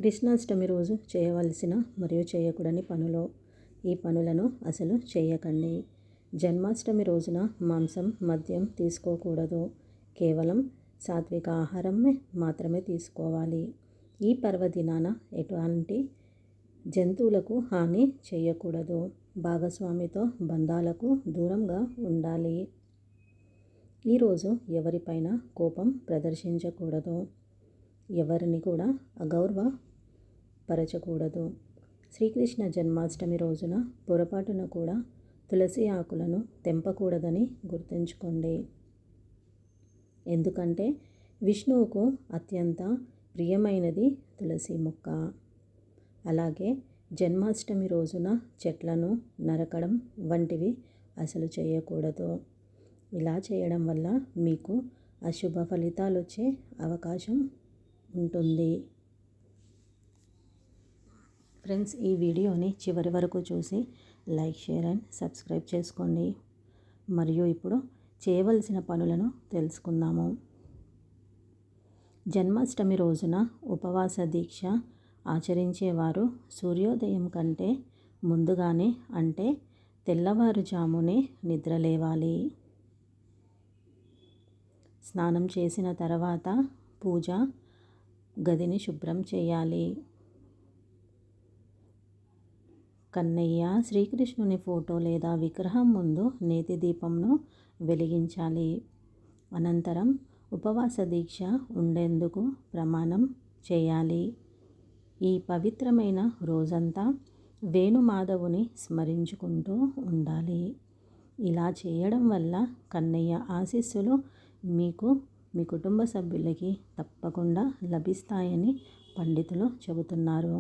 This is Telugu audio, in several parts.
కృష్ణాష్టమి రోజు చేయవలసిన మరియు చేయకూడని పనులు. ఈ పనులను అసలు చేయకండి. జన్మాష్టమి రోజున మాంసం, మద్యం తీసుకోకూడదు. కేవలం సాత్విక ఆహారం మాత్రమే తీసుకోవాలి. ఈ పర్వదినాన ఎటువంటి జంతువులకు హాని చేయకూడదు. భాగస్వామితో బంధాలకు దూరంగా ఉండాలి. ఈరోజు ఎవరిపైన కోపం ప్రదర్శించకూడదు. ఎవరిని కూడా అగౌరవపరచకూడదు. శ్రీకృష్ణ జన్మాష్టమి రోజున పొరపాటున కూడా తులసి ఆకులను తెంపకూడదని గుర్తుంచుకోండి. ఎందుకంటే విష్ణువుకు అత్యంత ప్రియమైనది తులసి మొక్క. అలాగే జన్మాష్టమి రోజున చెట్లను నరకడం వంటివి అసలు చేయకూడదు. ఇలా చేయడం వల్ల మీకు అశుభ ఫలితాలు వచ్చే అవకాశం ఉంటుంది. ఫ్రెండ్స్, ఈ వీడియోని చివరి వరకు చూసి లైక్, షేర్ అండ్ సబ్స్క్రైబ్ చేసుకోండి. మరియు ఇప్పుడు చేయవలసిన పనులను తెలుసుకుందాము. జన్మాష్టమి రోజున ఉపవాస దీక్ష ఆచరించేవారు సూర్యోదయం కంటే ముందుగానే అంటే తెల్లవారుజామునే నిద్రలేవాలి. స్నానం చేసిన తర్వాత పూజ గదిని శుభ్రం చేయాలి. కన్నయ్య శ్రీకృష్ణుని ఫోటో లేదా విగ్రహం ముందు నేతి దీపంను వెలిగించాలి. అనంతరం ఉపవాస దీక్ష ఉండేందుకు ప్రమాణం చేయాలి. ఈ పవిత్రమైన రోజంతా వేణుమాధవుని స్మరించుకుంటూ ఉండాలి. ఇలా చేయడం వల్ల కన్నయ్య ఆశీస్సులు మీకు, మీ కుటుంబ సభ్యులకి తప్పకుండా లభిస్తాయని పండితులు చెబుతున్నారు.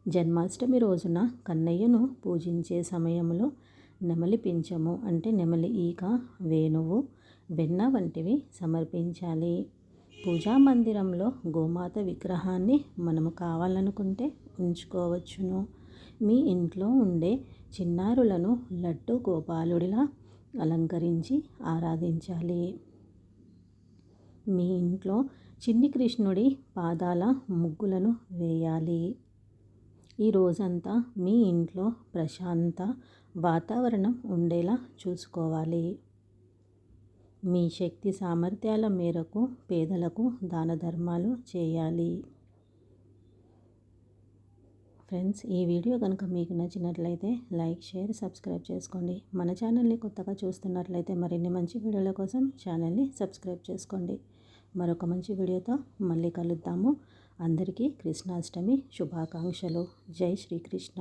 జన్మాష్టమి రోజున కన్నయ్యను పూజించే సమయంలో నెమలి పింఛము అంటే నెమలి ఈక, వేణువు, వెన్న వంటివి సమర్పించాలి. పూజా మందిరంలో గోమాత విగ్రహాన్ని మనము కావాలనుకుంటే ఉంచుకోవచ్చును. మీ ఇంట్లో ఉండే చిన్నారులను లడ్డు గోపాలుడిలా అలంకరించి ఆరాధించాలి. మీ ఇంట్లో చిన్ని కృష్ణుడి పాదాల ముగ్గులను వేయాలి. ఈ రోజంతా మీ ఇంట్లో ప్రశాంత వాతావరణం ఉండేలా చూసుకోవాలి. మీ శక్తి సామర్థ్యాల మేరకు పేదలకు దాన ధర్మాలు చేయాలి. ఫ్రెండ్స్, ఈ వీడియో కనుక మీకు నచ్చినట్లయితే లైక్, షేర్, సబ్స్క్రైబ్ చేసుకోండి. మన ఛానల్ని కొత్తగా చూస్తున్నట్లయితే మరిన్ని మంచి వీడియోల కోసం ఛానల్ని సబ్స్క్రైబ్ చేసుకోండి. మరొక మంచి వీడియోతో మళ్ళీ కలుద్దాము. అందరికీ కృష్ణాష్టమి శుభాకాంక్షలు. జై శ్రీకృష్ణ.